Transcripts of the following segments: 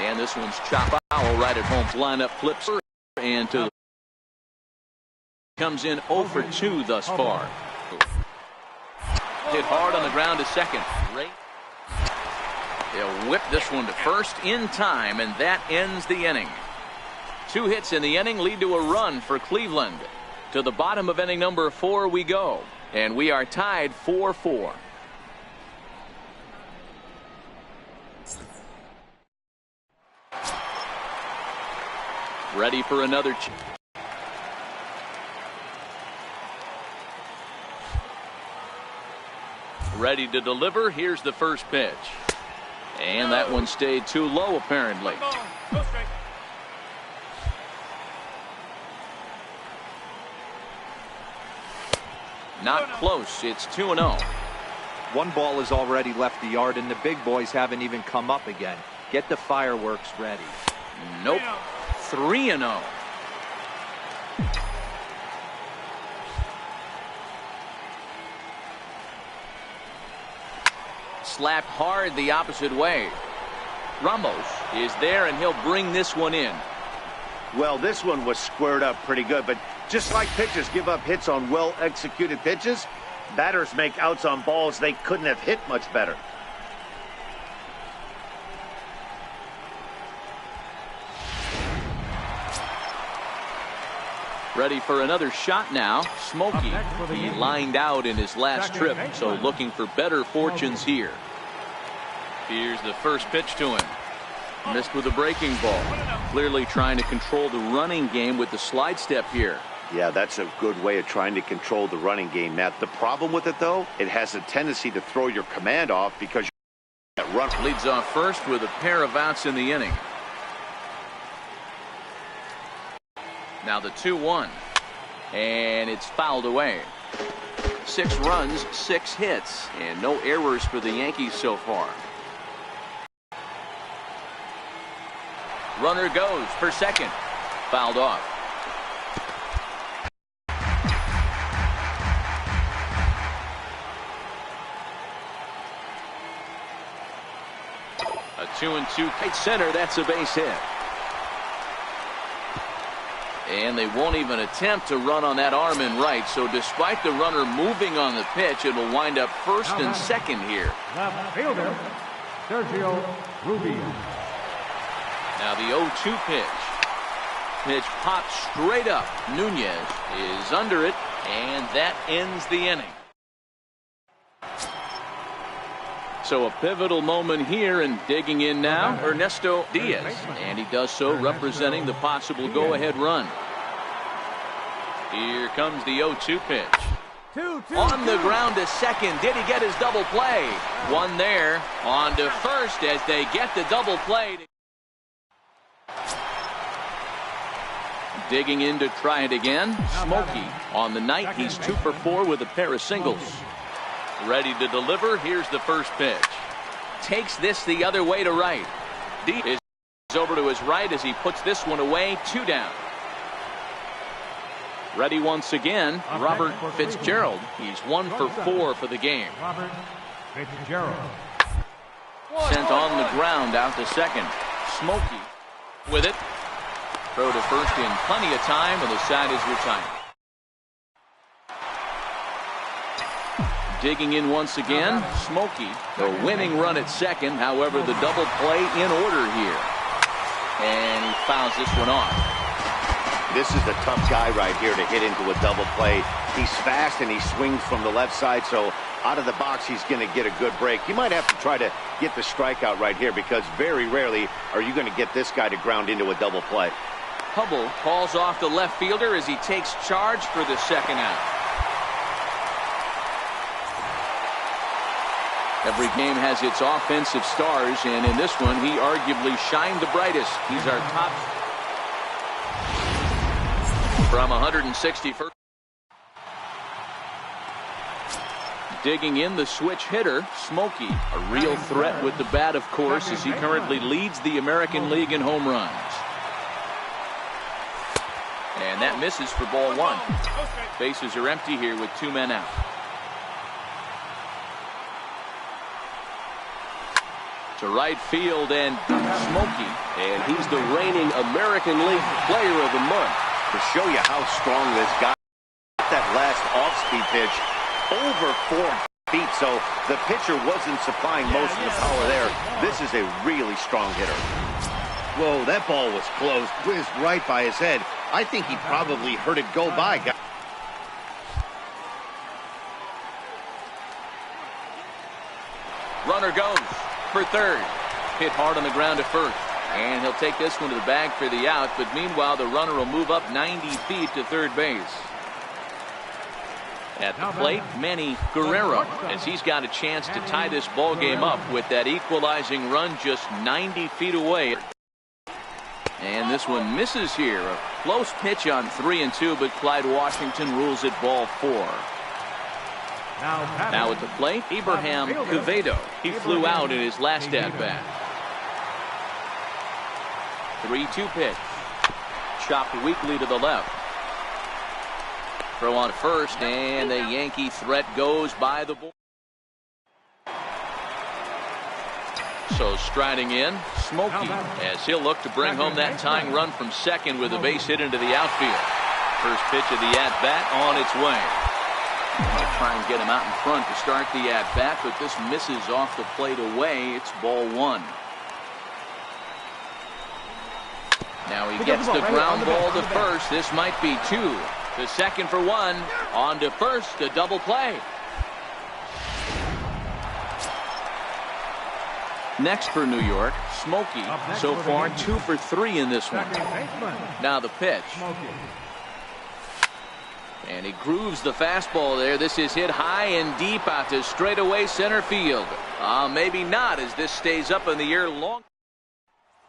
And this one's chop foul right at home. Lineup flips and to comes in 0 for 2 thus far. Hit hard on the ground to second. They'll whip this one to first in time, and that ends the inning. 2 hits in the inning lead to a run for Cleveland. To the bottom of inning number 4 we go, and we are tied 4-4. Ready for another ready to deliver. Here's the first pitch. And that one stayed too low apparently. Not close. It's 2-0. One ball has already left the yard and the big boys haven't even come up again. Get the fireworks ready. Nope. 3-0. Slapped hard the opposite way. Ramos is there and he'll bring this one in. Well, this one was squared up pretty good, but just like pitchers give up hits on well executed pitches, batters make outs on balls they couldn't have hit much better. Ready for another shot now. Smokey, he lined out in his last trip, so looking for better fortunes here. Here's the first pitch to him. Missed with a breaking ball. Clearly trying to control the running game with the slide step here. Yeah, that's a good way of trying to control the running game, Matt. The problem with it, though, it has a tendency to throw your command off because that run leads off first with a pair of outs in the inning. Now the 2-1, and it's fouled away. 6 runs, 6 hits, and no errors for the Yankees so far. Runner goes for second. Fouled off. A 2-2 right center. That's a base hit. And they won't even attempt to run on that arm in right. So despite the runner moving on the pitch, it will wind up first and second here. Left fielder, Sergio Rubio. Now the 0-2 pitch. Pitch popped straight up. Nunez is under it, and that ends the inning. So a pivotal moment here, and digging in now, Ernesto Diaz. And he does so representing the possible go-ahead run. Here comes the 0-2 pitch. On the ground to second. Did he get his double play? One there. On to first as they get the double play. Digging in to try it again. Smokey on the night. He's 2 for 4 with a pair of singles. Ready to deliver. Here's the first pitch. Takes this the other way to right. Deep is over to his right as he puts this one away. 2 down. Ready once again. Robert Fitzgerald. He's 1 for 4 for the game. Robert Fitzgerald. Sent on the ground out to second. Smokey with it. Throw to first in plenty of time, and the side is retired. Digging in once again. Smokey, the winning run at second. However, the double play in order here. And he fouls this one off. This is a tough guy right here to hit into a double play. He's fast and he swings from the left side, so out of the box he's going to get a good break. You might have to try to get the strikeout right here because very rarely are you going to get this guy to ground into a double play. Hubble calls off the left fielder as he takes charge for the second out. Every game has its offensive stars, and in this one, he arguably shined the brightest. He's our top from 161st. Digging in the switch hitter, Smokey, a real threat with the bat, of course, as he currently leads the American League in home runs. And that misses for ball 1. Bases are empty here with 2 men out. to right field and Smokey. And he's the reigning American League Player of the Month. To show you how strong this guy is, that last off-speed pitch over 4 feet, so the pitcher wasn't supplying most of the power there. This is a really strong hitter. Whoa, that ball was close, whizzed right by his head. I think he probably heard it go by. Runner goes for third. Hit hard on the ground to first. And he'll take this one to the bag for the out, but meanwhile the runner will move up 90 feet to third base. At the plate, Manny Guerrero, as he's got a chance to tie this ball game up with that equalizing run just 90 feet away. And this one misses here. A close pitch on 3-2, but Clyde Washington rules it ball 4. Now at the plate, Abraham Quevedo. He flew out in his last at-bat. 3-2 pitch. Chopped weakly to the left. Throw on first, and the Yankee threat goes by the ball. So striding in, Smokey, as he'll look to bring home that tying run from second with a base hit into the outfield. First pitch of the at-bat on its way. They'll try and get him out in front to start the at-bat, but this misses off the plate away. It's ball 1. Now he gets the ground ball to first. This might be 2. To second for 1. On to first, a double play. Next for New York, Smokey. So far 2 for 3 in this one. Now the pitch. And he grooves the fastball there. This is hit high and deep out to straightaway center field. Maybe not, as this stays up in the air long.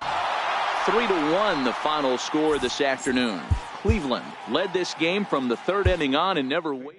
3-1 the final score this afternoon. Cleveland led this game from the 3rd inning on and never wavered.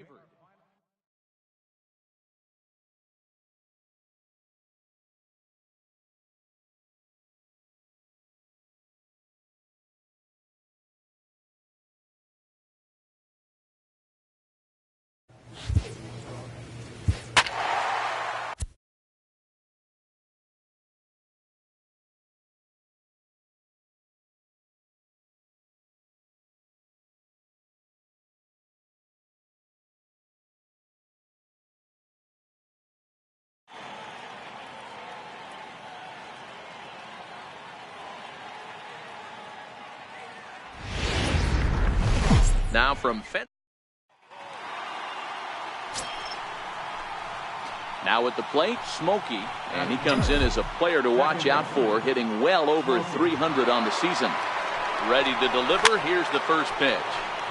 Now from Fenton. Now at the plate, Smokey, and he comes in as a player to watch out for, hitting well over 300 on the season. Ready to deliver. Here's the first pitch.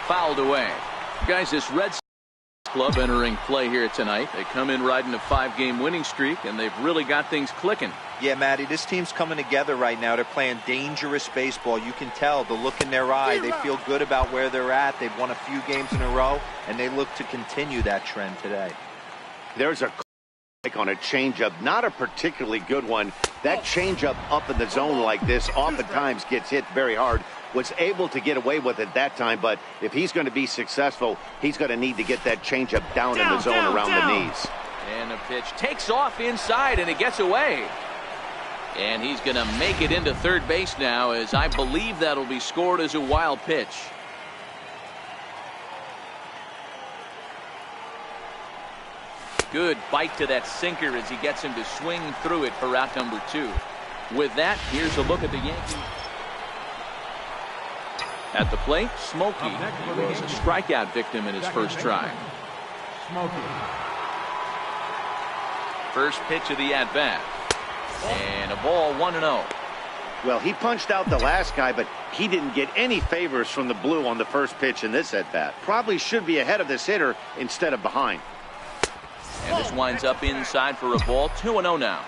Fouled away. Guys, this Red Sox club entering play here tonight. They come in riding a 5-game winning streak, and they've really got things clicking. Yeah, Matty, this team's coming together right now. They're playing dangerous baseball. You can tell the look in their eye. They feel good about where they're at. They've won a few games in a row, and they look to continue that trend today. There's a on a changeup, not a particularly good one. That changeup up in the zone like this oftentimes gets hit very hard. Was able to get away with it that time, but if he's going to be successful, he's going to need to get that changeup down in the zone around the knees. And the pitch takes off inside, and it gets away. And he's going to make it into third base now, as I believe that'll be scored as a wild pitch. Good bite to that sinker as he gets him to swing through it for out number 2. With that, here's a look at the Yankees. At the plate, Smokey. He was a strikeout victim in his first try. First pitch of the at-bat. And a ball 1-0. Well, he punched out the last guy, but he didn't get any favors from the blue on the first pitch in this at-bat. Probably should be ahead of this hitter instead of behind. And this winds up inside for a ball. 2-0 now.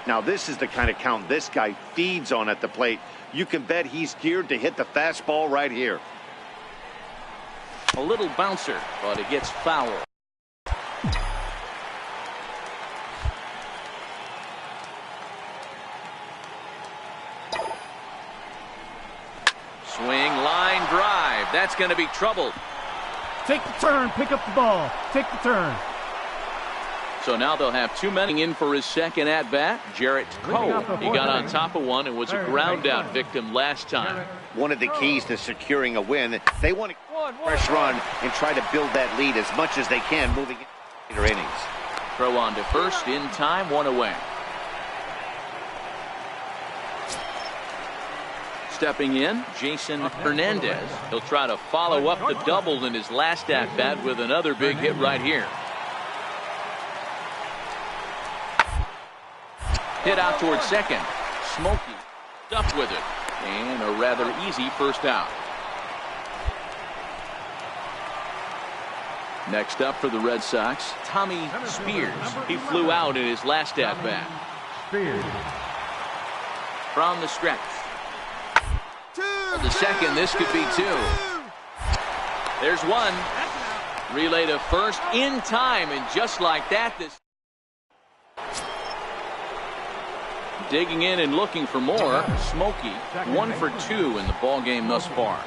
Now, this is the kind of count this guy feeds on at the plate. You can bet he's geared to hit the fastball right here. A little bouncer, but it gets foul. Swing, line drive. That's going to be trouble. Take the turn, pick up the ball. Take the turn. So now they'll have 2 men in for his second at-bat. Jarrett Cole. He got on top of one and was a ground-out victim last time. One of the keys to securing a win, they want to press run and try to build that lead as much as they can moving into later innings. Throw on to first in time, 1 away. Stepping in, Jason Hernandez. He'll try to follow up the double in his last at-bat with another big hit right here. Hit out towards second. Smokey up with it. And a rather easy first out. Next up for the Red Sox, Tommy Spears. He flew out in his last at-bat. From the stretch. The second, this could be 2. There's 1. Relay to first in time, and just like that, this digging in and looking for more. Smokey, 1 for 2 in the ball game thus far.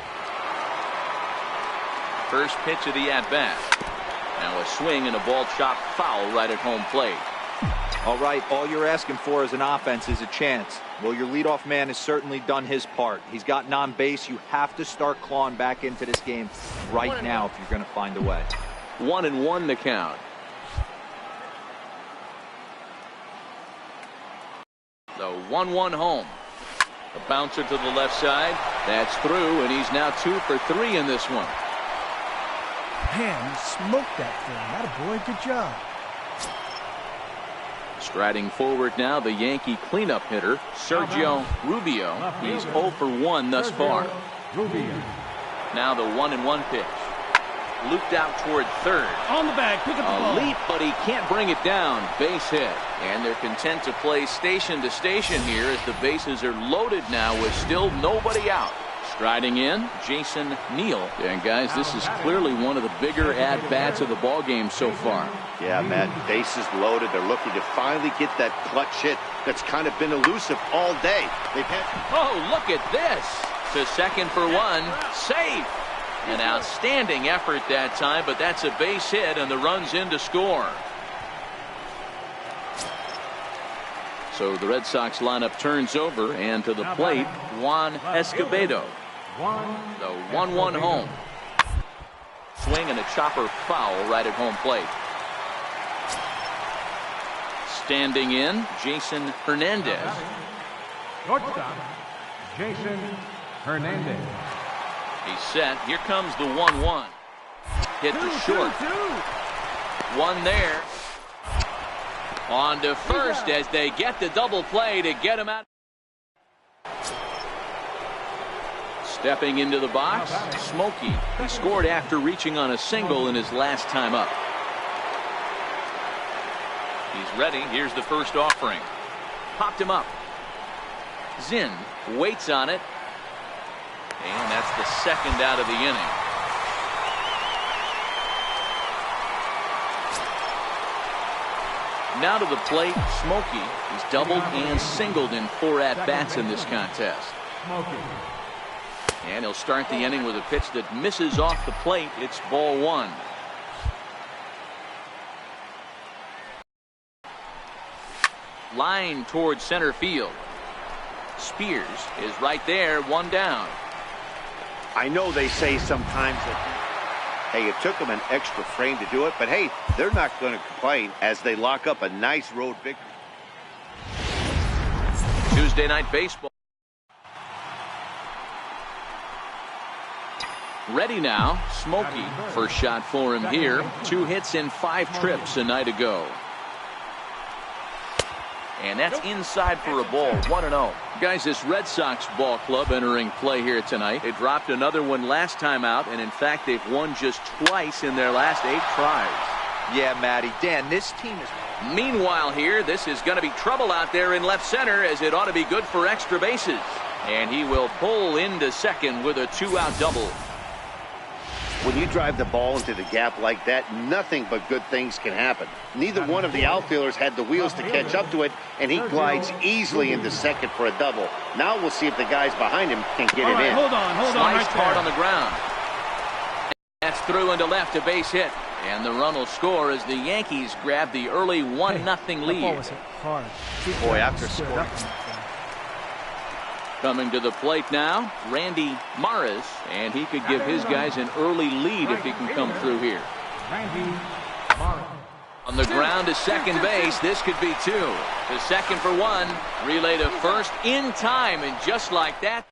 First pitch of the at-bat. Now a swing and a ball chopped foul right at home plate. All right, all you're asking for as an offense is a chance. Well, your leadoff man has certainly done his part. He's gotten on base. You have to start clawing back into this game right now if you're going to find a way. 1-1 the count. The 1-1 home. A bouncer to the left side. That's through, and he's now 2 for 3 in this one. Man, you smoked that thing. Attaboy, good job. Striding forward now, the Yankee cleanup hitter, Sergio Rubio. He's 0 for 1 thus far. Now the 1-1 pitch. Looped out toward third. On the bag, pick up the ball. A leap, but he can't bring it down. Base hit. And they're content to play station to station here as the bases are loaded now with still nobody out. Striding in, Jason Neal. And guys, this is clearly one of the bigger at-bats of the ball game so far. Yeah, Matt, bases loaded. They're looking to finally get that clutch hit that's kind of been elusive all day. Oh, look at this. To second for 1. Safe. An outstanding effort that time, but that's a base hit, and the run's in to score. So the Red Sox lineup turns over, and to the plate, Juan Escobedo. The 1-1 home. Swing and a chopper foul right at home plate. Standing in, Jason Hernandez. Shortstop, Jason Hernandez. He's set. Here comes the 1-1. Hit to short. 1 there. On to first as they get the double play to get him out. Stepping into the box, Smokey. He scored after reaching on a single in his last time up. He's ready. Here's the first offering. Popped him up. Zinn waits on it. And that's the second out of the inning. Now to the plate, Smokey. He's doubled and singled in 4 at-bats in this contest. And he'll start the inning with a pitch that misses off the plate. It's ball 1. Line towards center field. Spears is right there, 1 down. I know they say sometimes that, hey, it took them an extra frame to do it, but hey, they're not going to complain as they lock up a nice road victory. Tuesday Night Baseball. Ready now, Smokey. First shot for him here. 2 hits in 5 trips a night ago. And that's inside for a ball, 1-0. Guys, this Red Sox ball club entering play here tonight. They dropped another one last time out, and in fact, they've won just twice in their last 8 tries. Yeah, Matty. Dan, this team is... Meanwhile here, this is going to be trouble out there in left center, as it ought to be good for extra bases. And he will pull into second with a 2-out double. When you drive the ball into the gap like that, nothing but good things can happen. Neither one of the outfielders had the wheels to catch up to it, and he glides easily into second for a double. Now we'll see if the guys behind him can get it in. Hold on. Sliced hard on the ground. That's through into left, a base hit. And the run will score as the Yankees grab the early 1-0 lead. Boy, after scoring. Coming to the plate now, Randy Maris, and he could give his guys an early lead if he can come through here. On the ground to second base, this could be two. To second for one, relay to first in time, and just like that.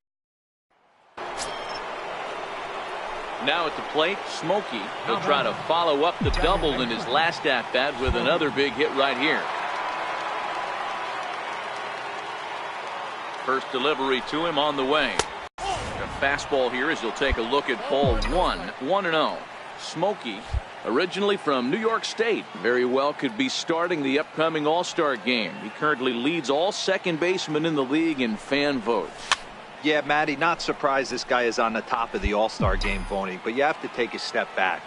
Now at the plate, Smokey. He'll try to follow up the double in his last at-bat with another big hit right here. First delivery to him on the way. A fastball here as he'll take a look at ball 1-0. Smokey, originally from New York State, very well could be starting the upcoming All-Star game. He currently leads all second basemen in the league in fan votes. Yeah, Matty, not surprised this guy is on the top of the All-Star game voting, but you have to take a step back.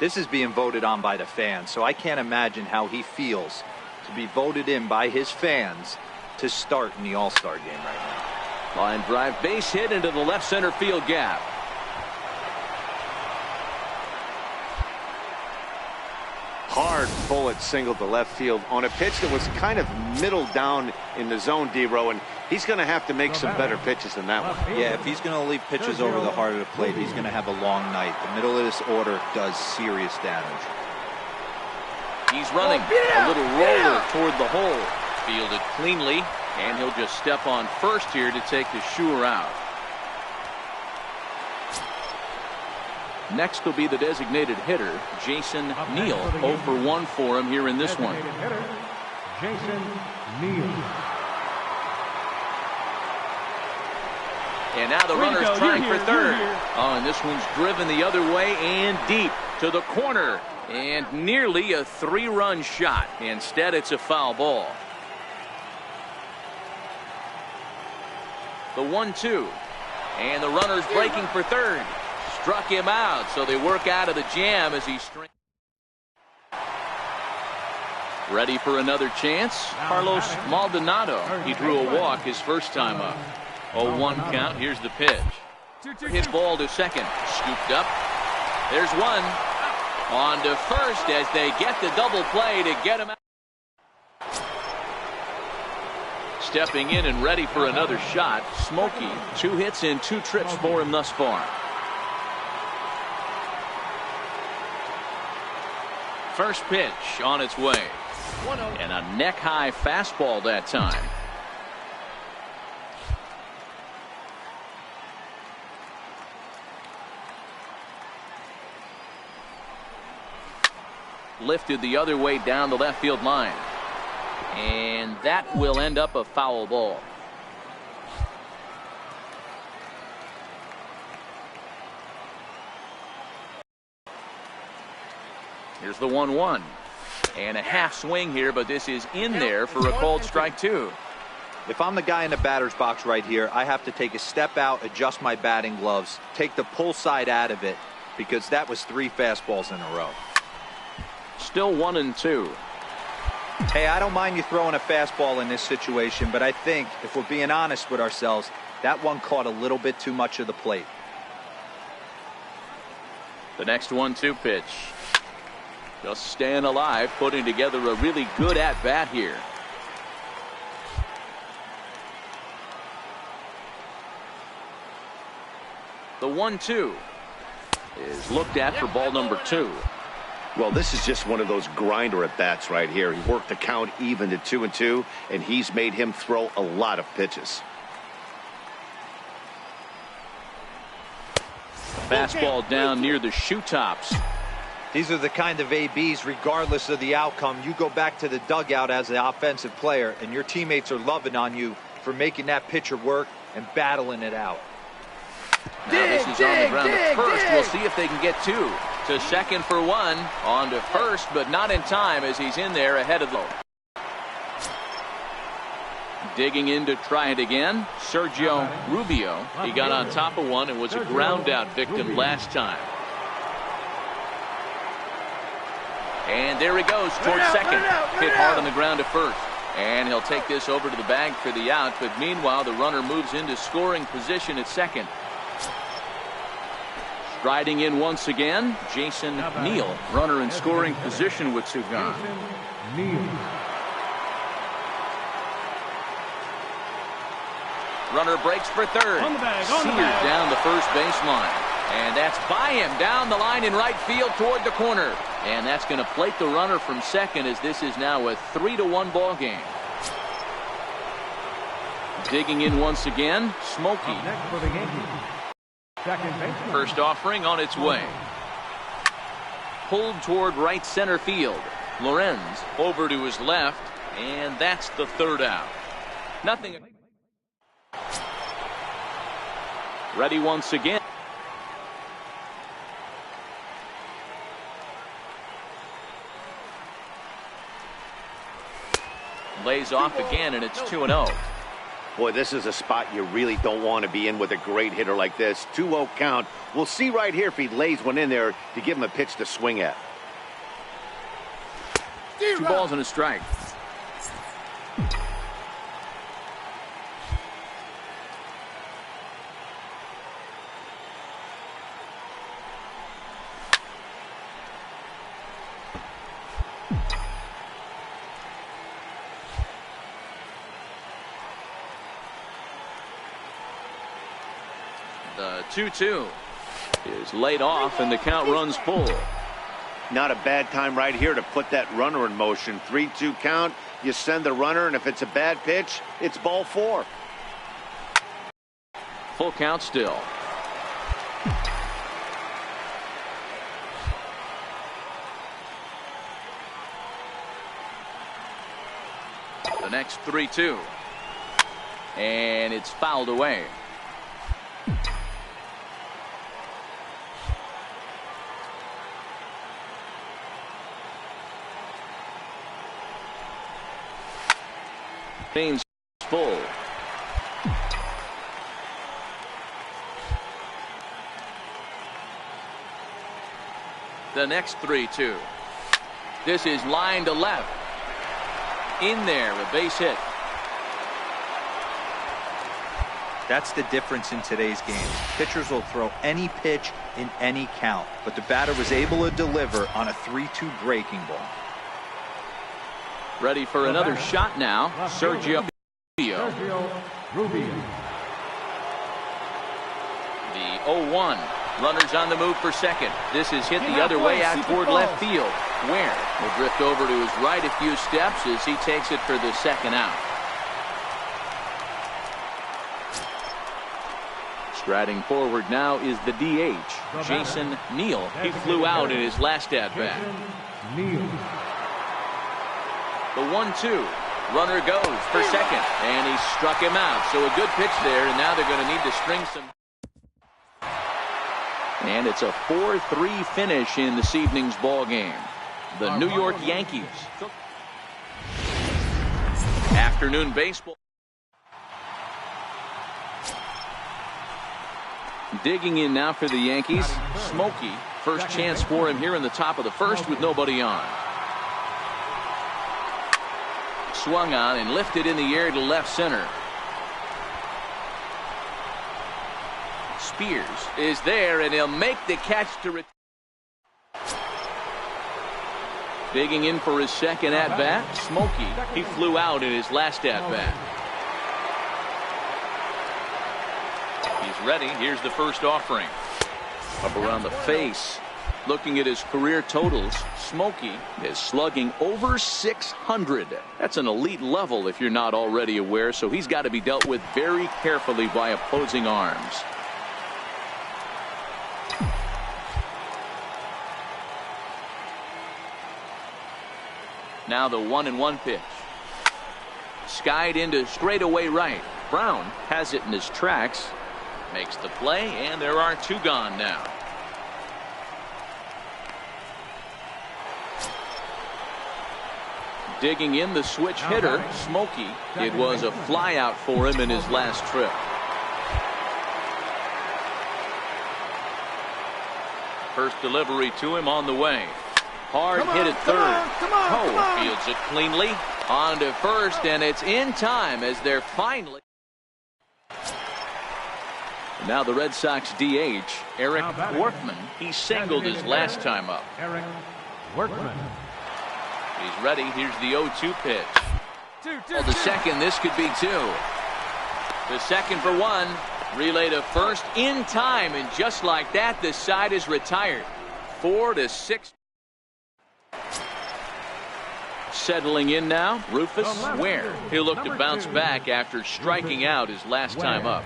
This is being voted on by the fans, so I can't imagine how he feels to be voted in by his fans to start in the All-Star game right now. Line drive, base hit into the left center field gap. Hard bullet single to left field on a pitch that was kind of middle down in the zone, D-Row, and he's going to have to make some better pitches than that one. Yeah, if he's going to leave pitches over the heart of the plate, he's going to have a long night. The middle of this order does serious damage. He's running a little roller toward the hole. Fielded cleanly, and he'll just step on first here to take the sure out. Next will be the designated hitter, Jason Neal. 0 for 1 for him here in this one. Jason Neal. And now the runner's trying for third. Oh, and this one's driven the other way and deep to the corner. And nearly a 3-run shot. Instead, it's a foul ball. The 1-2. And the runner's breaking for third. Struck him out, so they work out of the jam as he ready for another chance. Carlos Maldonado. He drew a walk his first time up. 0-1 count. Here's the pitch. Hit ball to second. Scooped up. There's one. On to first as they get the double play to get him out. Stepping in and ready for another shot. Smokey. 2 hits and 2 trips for him thus far. First pitch on its way. And a neck-high fastball that time. Lifted the other way down the left field line. And that will end up a foul ball. Here's the 1-1. And a half swing here, but this is in there for a called strike 2. If I'm the guy in the batter's box right here, I have to take a step out, adjust my batting gloves, take the pull side out of it, because that was 3 fastballs in a row. Still 1-2. Hey, I don't mind you throwing a fastball in this situation, but I think, if we're being honest with ourselves, that one caught a little bit too much of the plate. The next 1-2 pitch. Just staying alive, putting together a really good at-bat here. The 1-2 is looked at for ball number 2. Well, this is just one of those grinder at-bats right here. He worked the count even to 2-2, and he's made him throw a lot of pitches. Fastball down near the shoe tops. These are the kind of ABs, regardless of the outcome, you go back to the dugout as an offensive player, and your teammates are loving on you for making that pitcher work and battling it out. Now this is on the ground at first. We'll see if they can get 2. To second for 1. On to first, but not in time as he's in there ahead of the. Digging in to try it again. Sergio Rubio. He got on top of one and was a ground out victim last time. And there he goes towards second. Hit hard on the ground to first. And he'll take this over to the bag for the out. But meanwhile, the runner moves into scoring position at second. Riding in once again, Jason Neal. Runner in scoring position with two gone. Runner breaks for third. Seared down the first baseline. And that's by him down the line in right field toward the corner. And that's going to plate the runner from second, as this is now a 3-1 ball game. Digging in once again, Smokey. First offering on its way. Pulled toward right center field. Lorenz over to his left, and that's the third out. Nothing. Ready once again. Lays off again, and it's 2-0. Boy, this is a spot you really don't want to be in with a great hitter like this. 2-0 count. We'll see right here if he lays one in there to give him a pitch to swing at. 2 balls and a strike. The 2-2 is laid off, and the count runs full. Not a bad time right here to put that runner in motion. 3-2 count. You send the runner, and if it's a bad pitch, it's ball 4. Full count still. The next 3-2. And it's fouled away. Pain's full. The next 3-2. This is line to left. In there, a base hit. That's the difference in today's game. Pitchers will throw any pitch in any count, but the batter was able to deliver on a 3-2 breaking ball. Ready for another shot now, Sergio Rubio. The 0-1. Runners on the move for second. This is hit the other way out toward left field. Ware will drift over to his right a few steps as he takes it for the second out. Striding forward now is the DH, Jason Neal. He flew out in his last at-bat. The 1-2. Runner goes for second, and he struck him out. So a good pitch there, and now they're going to need to string some. And it's a 4-3 finish in this evening's ball game. The New York Yankees. Afternoon baseball. Digging in now for the Yankees, Smokey. First chance for him here in the top of the first with nobody on. Swung on and lifted in the air to left center. Spears is there, and he'll make the catch to return. Digging in for his second at-bat, Smokey. He flew out in his last at-bat. He's ready. Here's the first offering. Up around the face. Looking at his career totals, Smokey is slugging over 600. That's an elite level if you're not already aware, so he's got to be dealt with very carefully by opposing arms. Now the 1-1 pitch. Skied into straightaway right. Brown has it in his tracks. Makes the play, and there are 2 gone now. Digging in the switch hitter, Smokey. It was a fly out for him in his last trip. First delivery to him on the way. Hard hit at third. Poe fields it cleanly. On to first, and it's in time as they're finally. Now the Red Sox DH, Eric Workman. He singled his last time up. Eric Workman. He's ready. Here's the 0-2 pitch. Well, the second, this could be two. The second for one. Relay to first in time, and just like that, this side is retired. 4-6. Settling in now, Rufus Ware. He'll look to bounce back after striking out his last time up.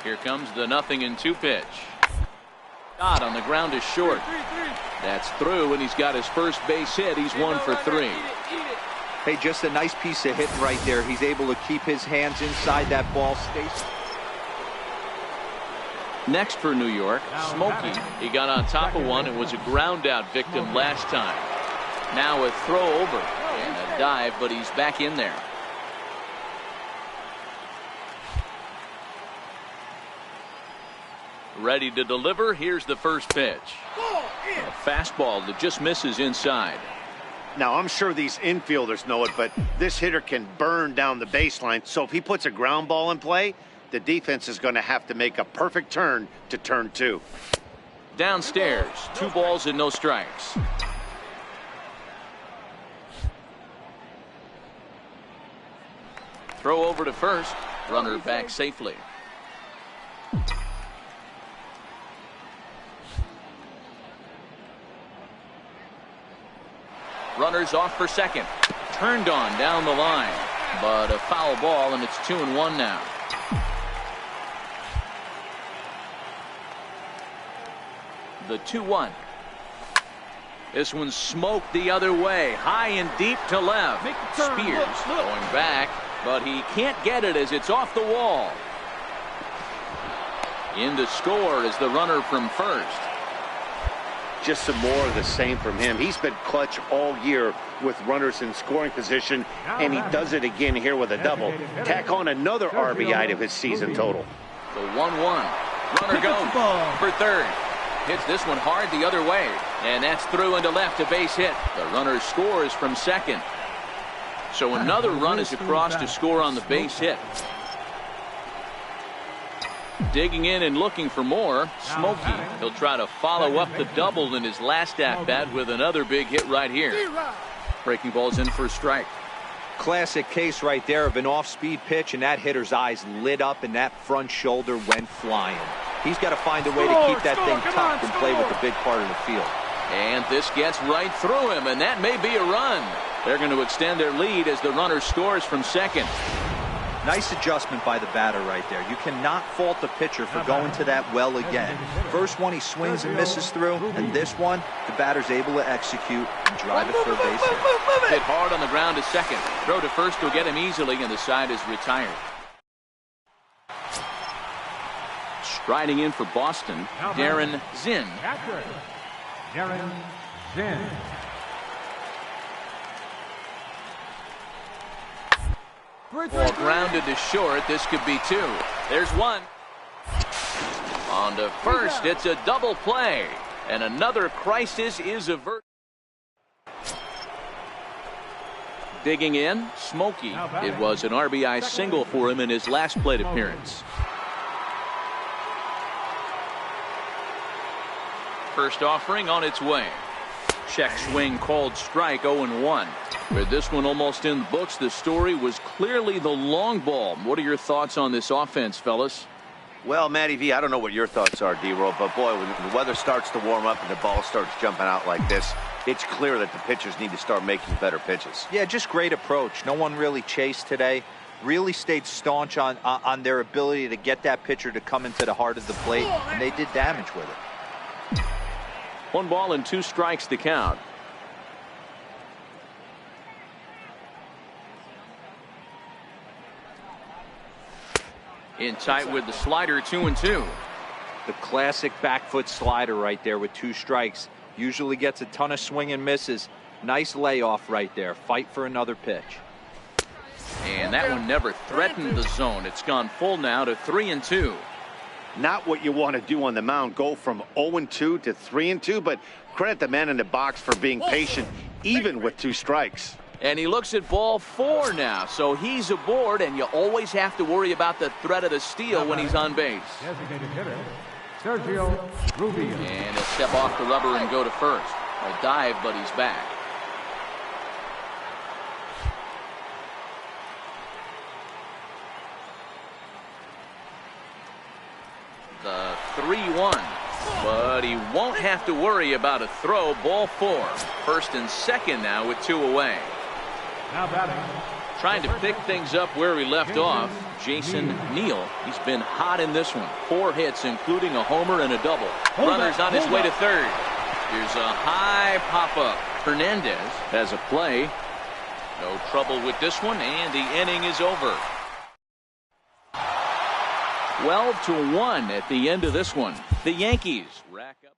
Here comes the 0-2 pitch. Shot on the ground is short. That's through, and he's got his first base hit. He's 1 for 3. Hey, just a nice piece of hitting right there. He's able to keep his hands inside that ball. Stays. Next for New York, Smokey. He got on top of one and was a ground out victim last time. Now a throw over and a dive, but he's back in there. Ready to deliver. Here's the first pitch. A fastball that just misses inside. Now, I'm sure these infielders know it, but this hitter can burn down the baseline. So if he puts a ground ball in play, the defense is going to have to make a perfect turn to turn 2. Downstairs, 2 balls and no strikes. Throw over to first. Runner back safely. Runners off for second. Turned on down the line. But a foul ball, and it's 2-1 now. The 2-1. This one's smoked the other way. High and deep to left. Spears going back, but he can't get it as it's off the wall. In to score is the runner from first. Just some more of the same from him. He's been clutch all year with runners in scoring position, and he does it again here with a double. Tack on another RBI to his season total. The 1-1. Runner goes for third. Hits this one hard the other way, and that's through into left, a base hit. The runner scores from second. So another run is across to score on the base hit. Digging in and looking for more, Smokey. He'll try to follow up the double in his last at-bat with another big hit right here. Breaking ball's in for a strike. Classic case right there of an off-speed pitch, and that hitter's eyes lit up and that front shoulder went flying. He's got to find a way to keep that thing tucked and play with a big part of the field. And this gets right through him, and that may be a run. They're going to extend their lead as the runner scores from second. Nice adjustment by the batter right there. You cannot fault the pitcher for going to that well again. First one he swings and misses through, and this one the batter's able to execute and drive it for a base hit. Hit hard on the ground to second. Throw to first will get him easily, and the side is retired. Striding in for Boston, Darren Zinn. Darren Zinn. Ball grounded to short. This could be 2. There's 1. On to first. It's a double play. And another crisis is averted. Digging in, Smokey. It was an RBI single for him in his last plate appearance. First offering on its way. Check swing called strike, 0-1. With this one almost in the books, the story was clearly the long ball. What are your thoughts on this offense, fellas? Well, Matty V, I don't know what your thoughts are, D-Roll, but boy, when the weather starts to warm up and the ball starts jumping out like this, it's clear that the pitchers need to start making better pitches. Yeah, just great approach. No one really chased today. Really stayed staunch on their ability to get that pitcher to come into the heart of the plate, and they did damage with it. 1 ball and 2 strikes to count. In tight with the slider, 2-2. The classic back foot slider right there with 2 strikes. Usually gets a ton of swing and misses. Nice layoff right there. Fight for another pitch. And that one never threatened the zone. It's gone full now to 3-2. Not what you want to do on the mound. Go from 0-2 to 3-2, but credit the man in the box for being patient, even with 2 strikes. And he looks at ball 4 now, so he's aboard, and you always have to worry about the threat of the steal when he's on base. Designated hitter, Sergio Rubio. And he'll step off the rubber and go to first. A dive, but he's back. The 3-1. But he won't have to worry about a throw. Ball 4. First and second now with 2 away. Now batting. Trying to pick things up where he left off. Jason Neal. He's been hot in this one. 4 hits, including a homer and a double. Runners on his way to third. Here's a high pop-up. Hernandez has a play. No trouble with this one, and the inning is over. 12-1 at the end of this one. The Yankees rack up.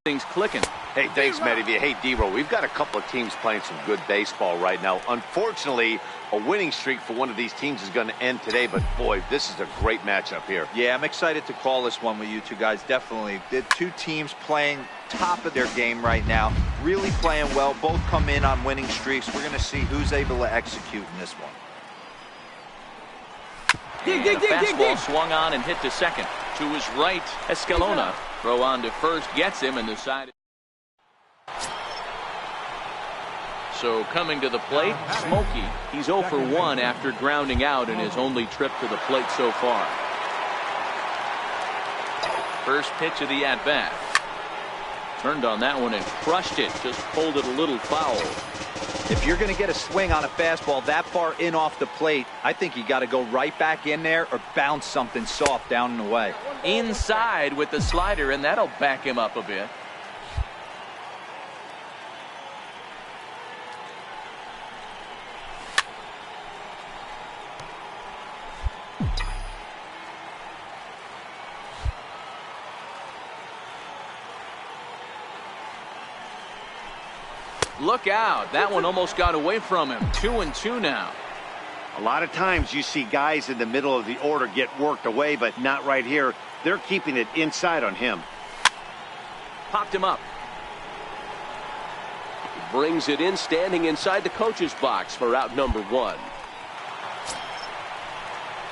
Things clicking. Hey, thanks, Matty. Hey, D-Roll, we've got a couple of teams playing some good baseball right now. Unfortunately, a winning streak for one of these teams is going to end today, but boy, this is a great matchup here. Yeah, I'm excited to call this one with you two guys. Definitely. The 2 teams playing top of their game right now. Really playing well. Both come in on winning streaks. We're going to see who's able to execute in this one. And a fastball swung on and hit to second. To his right, Escalona. Throw on to first gets him, and the side. So coming to the plate, Smokey. He's 0 for 1 after grounding out in his only trip to the plate so far. First pitch of the at-bat. Turned on that one and crushed it. Just pulled it a little foul. If you're going to get a swing on a fastball that far in off the plate, I think you got to go right back in there or bounce something soft down and away. Inside with the slider, and that'll back him up a bit. Look out. That one almost got away from him. 2-2 now. A lot of times you see guys in the middle of the order get worked away, but not right here. They're keeping it inside on him. Popped him up. Brings it in, standing inside the coach's box for out number 1.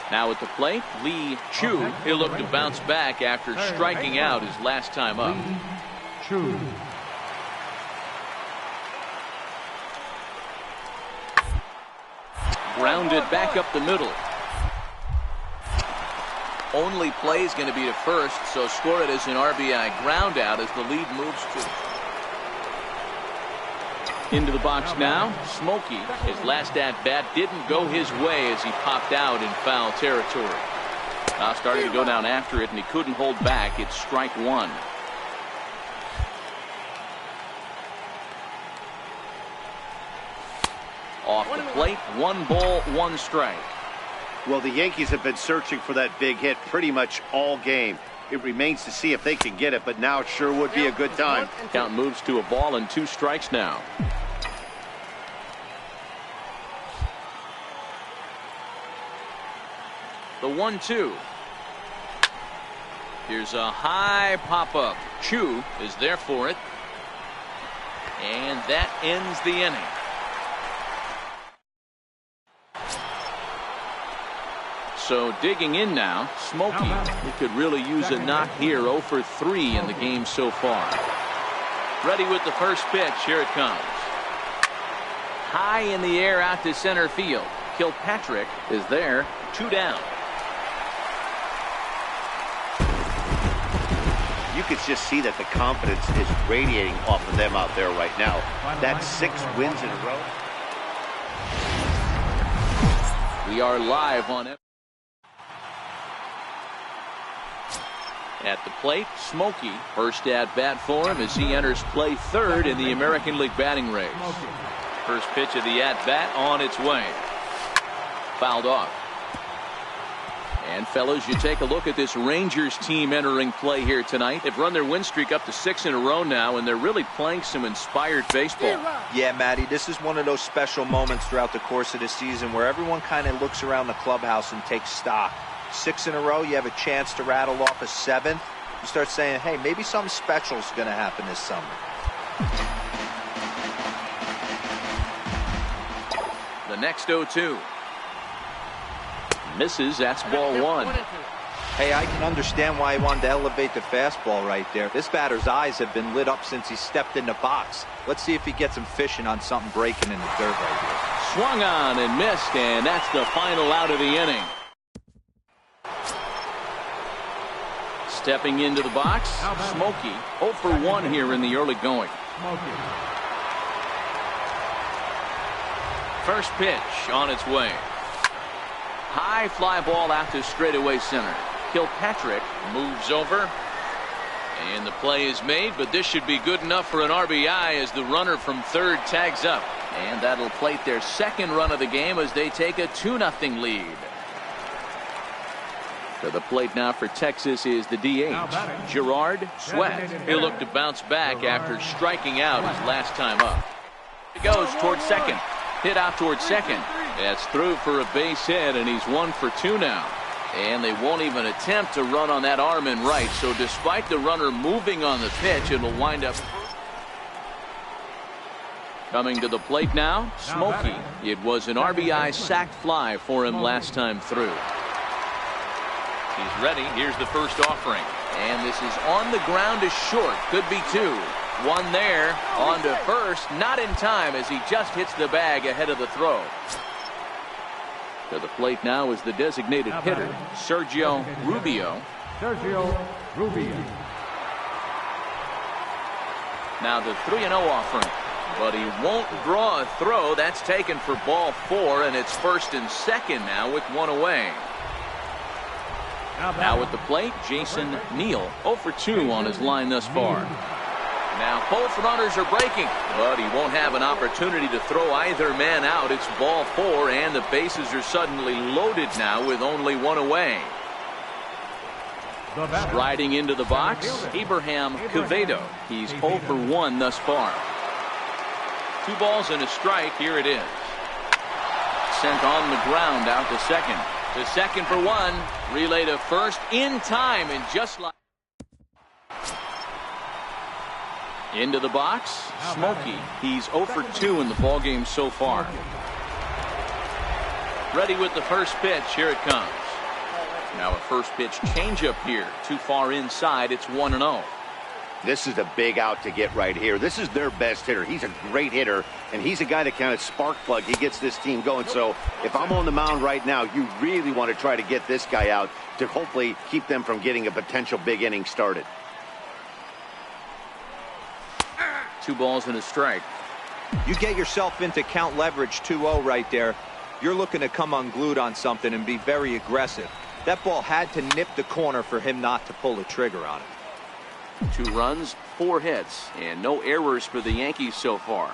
Now at the plate, Lee Chu. He'll look to bounce back after striking out his last time up. Lee Chu. Grounded back up the middle. Only play is going to be to first, so score it as an RBI ground out as the lead moves to. Into the box now, Smokey. His last at-bat didn't go his way as he popped out in foul territory. Now starting to go down after it, and he couldn't hold back. It's strike 1. Off the plate, 1 ball, 1 strike. Well, the Yankees have been searching for that big hit pretty much all game. It remains to see if they can get it, but now it sure would be a good time. Count moves to a ball and 2 strikes now. The 1-2. Here's a high pop-up. Chu is there for it. And that ends the inning. So digging in now, Smokey. He could really use a knock here. 0 for 3 in the game so far. Ready with the first pitch. Here it comes. High in the air out to center field. Kilpatrick is there. 2 down. You could just see that the confidence is radiating off of them out there right now. That's 6 wins in a row. We are live on it. At the plate, Smokey. First at bat for him as he enters play third in the American League batting race. First pitch of the at bat on its way. Fouled off. And fellas, you take a look at this Rangers team entering play here tonight. They've run their win streak up to 6 in a row now, and they're really playing some inspired baseball. Yeah, Matty, this is one of those special moments throughout the course of the season where everyone kind of looks around the clubhouse and takes stock. 6 in a row, you have a chance to rattle off a 7th. You start saying, hey, maybe something special is going to happen this summer. The next 0-2. Misses. That's ball 1. Hey, I can understand why he wanted to elevate the fastball right there. This batter's eyes have been lit up since he stepped in the box. Let's see if he gets him fishing on something breaking in the dirt right here. Swung on and missed, and that's the final out of the inning. Stepping into the box, Smokey. 0 for 1 here in the early going. First pitch on its way. High fly ball out to straightaway center. Kilpatrick moves over. And the play is made, but this should be good enough for an RBI as the runner from third tags up. And that'll plate their second run of the game as they take a 2-0 lead. To the plate now for Texas is the DH, Gerard Sweat. He'll look to bounce back after striking out his last time up. He goes towards second. Hit out towards second. That's through for a base hit, and he's 1 for 2 now. And they won't even attempt to run on that arm in right. So despite the runner moving on the pitch, it'll wind up. Coming to the plate now, Smokey. It was an RBI sac fly for him last time through. He's ready. Here's the first offering. And this is on the ground to short. Could be 2. 1 there. On to first. Not in time as he just hits the bag ahead of the throw. To the plate now is the designated hitter, Sergio Rubio. Now the 3-0 offering. But he won't draw a throw. That's taken for ball 4, and it's first and second now with 1 away. Now at the plate, Jason Neal, 0 for 2 on his line thus far. Now both runners are breaking, but he won't have an opportunity to throw either man out. It's ball 4, and the bases are suddenly loaded now with only 1 away. Striding into the box, Abraham Quevedo. He's 0 for 1 thus far. 2 balls and a strike. Here it is. Sent on the ground out to second. To second for 1. Relay to first in time, and just like. Into the box, Smokey. He's 0 for 2 in the ballgame so far. Ready with the first pitch. Here it comes. Now a first pitch changeup here. Too far inside. It's 1-0. This is a big out to get right here. This is their best hitter. He's a great hitter, and he's a guy that kind of spark plug. He gets this team going. So if I'm on the mound right now, you really want to try to get this guy out to hopefully keep them from getting a potential big inning started. 2 balls and a strike. You get yourself into count leverage 2-0 right there. You're looking to come unglued on something and be very aggressive. That ball had to nip the corner for him not to pull the trigger on it. 2 runs, 4 hits, and no errors for the Yankees so far.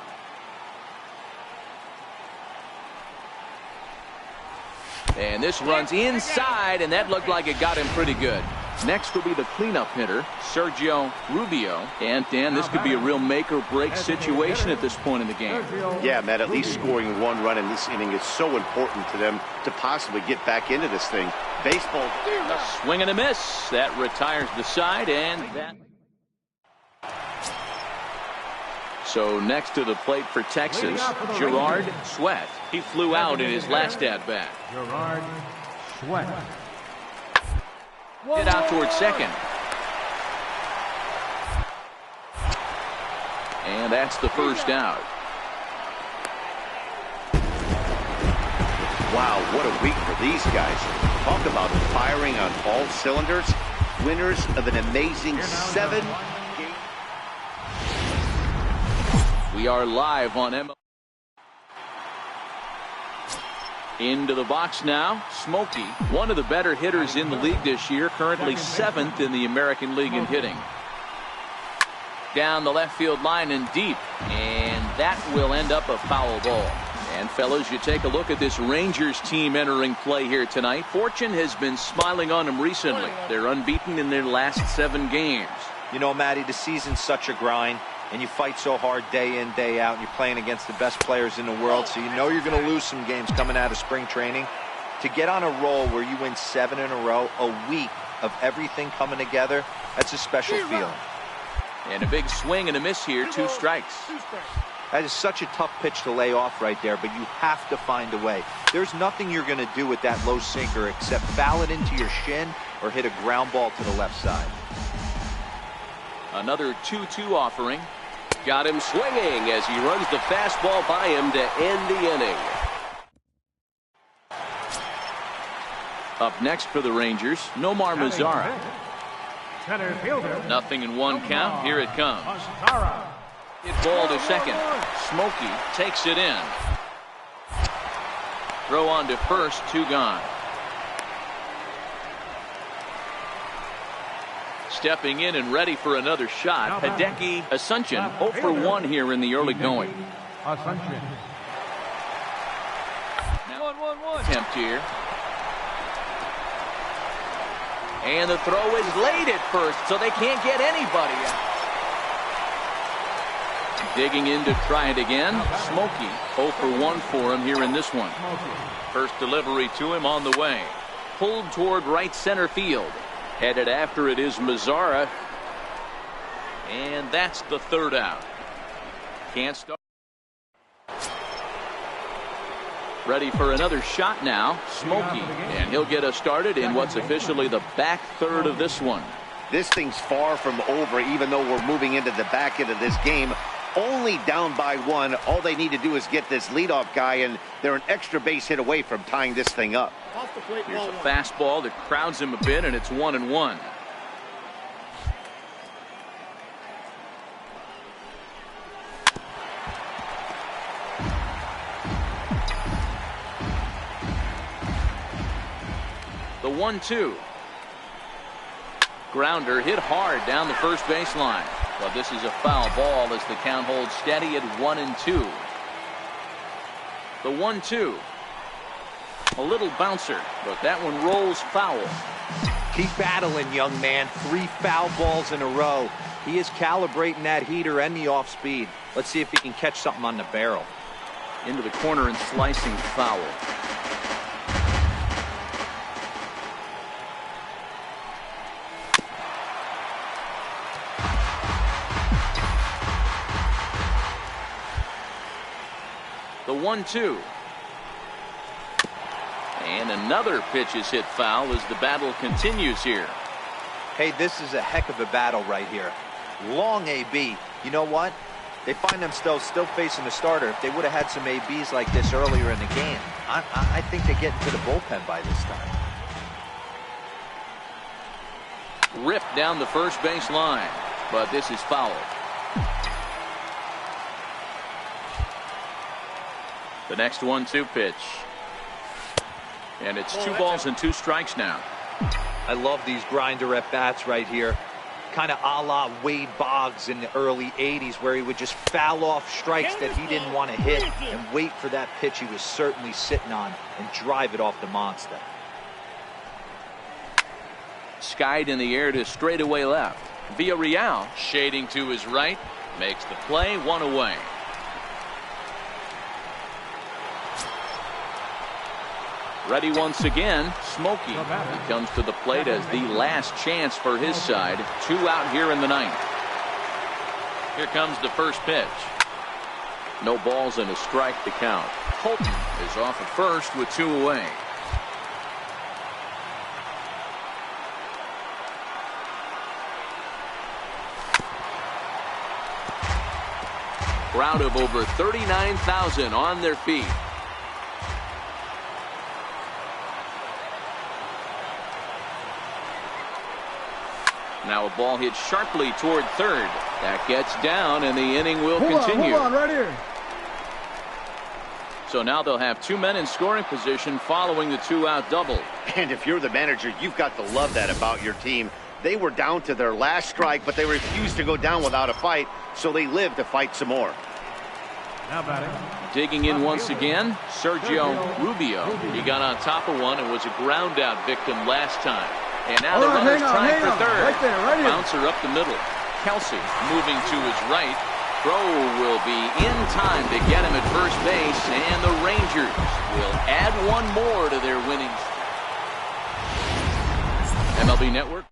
And this runs inside, and that looked like it got him pretty good. Next will be the cleanup hitter, Sergio Rubio. And Dan, this could be a real make or break situation at this point in the game. Yeah, Matt, at least scoring 1 run in this inning is so important to them to possibly get back into this thing. Baseball. A swing and a miss. That retires the side, and that. So next to the plate for Texas, Gerard Sweat. He flew out in his last at-bat. Gerard Sweat. Hit out towards second. And that's the first out. Wow, what a week for these guys. Talk about firing on all cylinders. Winners of an amazing 7 games. We are live on MLB. Into the box now, Smokey, one of the better hitters in the league this year, currently 7th in the American League in hitting. Down the left field line and deep, and that will end up a foul ball. And fellas, you take a look at this Rangers team entering play here tonight. Fortune has been smiling on them recently. They're unbeaten in their last 7 games. You know, Matty, the season's such a grind, and you fight so hard day in, day out, and you're playing against the best players in the world, so you know you're going to lose some games coming out of spring training. To get on a roll where you win 7 in a row, a week of everything coming together, that's a special feeling. And a big swing and a miss here, 2 strikes. That is such a tough pitch to lay off right there, but you have to find a way. There's nothing you're going to do with that low sinker except foul it into your shin or hit a ground ball to the left side. Another 2-2 offering. Got him swinging as he runs the fastball by him to end the inning. Up next for the Rangers, Nomar Mazara. Center fielder. Nothing in 1 count. Here it comes. Hit ball to second. Smokey takes it in. Throw on to first, 2 gone. Stepping in and ready for another shot, Hideki Asuncion, 0 for 1 here in the early going. Asuncion. Now 1-1 attempt here. And the throw is late at first, so they can't get anybody out. Digging in to try it again. Smokey, 0 for 1 for him here in this one. First delivery to him on the way. Pulled toward right center field. Headed after it is Mazara. And that's the 3rd out. Can't start. Ready for another shot now, Smokey. And he'll get us started in what's officially the back 3rd of this one. This thing's far from over, even though we're moving into the back end of this game. Only down by 1. All they need to do is get this leadoff guy, and they're an extra base hit away from tying this thing up. Here's a fastball that crowds him a bit, and it's 1-1. The 1-2. Grounder hit hard down the first baseline. Well, this is a foul ball as the count holds steady at 1-2. The 1-2. A little bouncer, but that one rolls foul. Keep battling, young man. 3 foul balls in a row. He is calibrating that heater and the off speed. Let's see if he can catch something on the barrel. Into the corner and slicing foul. The 1-2. And another pitch is hit foul as the battle continues here. Hey, this is a heck of a battle right here. Long AB. You know what? They find themselves still facing the starter. If they would have had some ABs like this earlier in the game, I think they get into the bullpen by this time. Ripped down the first base line, but this is foul. The next 1-2 pitch. And it's 2 balls and 2 strikes now. I love these grinder at bats right here. Kind of a la Wade Boggs in the early 80s, where he would just foul off strikes that he didn't want to hit and wait for that pitch he was certainly sitting on and drive it off the monster. Skied in the air to straightaway left. Villarreal shading to his right. Makes the play, 1 away. Ready once again, Smokey. He comes to the plate as the last chance for his side. 2 out here in the 9th. Here comes the first pitch. No balls and a strike to count. Holton is off at first with 2 away. Crowd of over 39,000 on their feet. Now a ball hit sharply toward third. That gets down, and the inning will continue. Hold on, right here. So now they'll have 2 men in scoring position following the 2-out double. And if you're the manager, you've got to love that about your team. They were down to their last strike, but they refused to go down without a fight, so they lived to fight some more. Now batting. Digging in once again, Sergio Rubio. He got on top of one and was a ground out victim last time. And now the runner's trying for third. Right there, right here. Bouncer up the middle. Kelsey moving to his right. Throw will be in time to get him at first base, and the Rangers will add one more to their winning. MLB Network.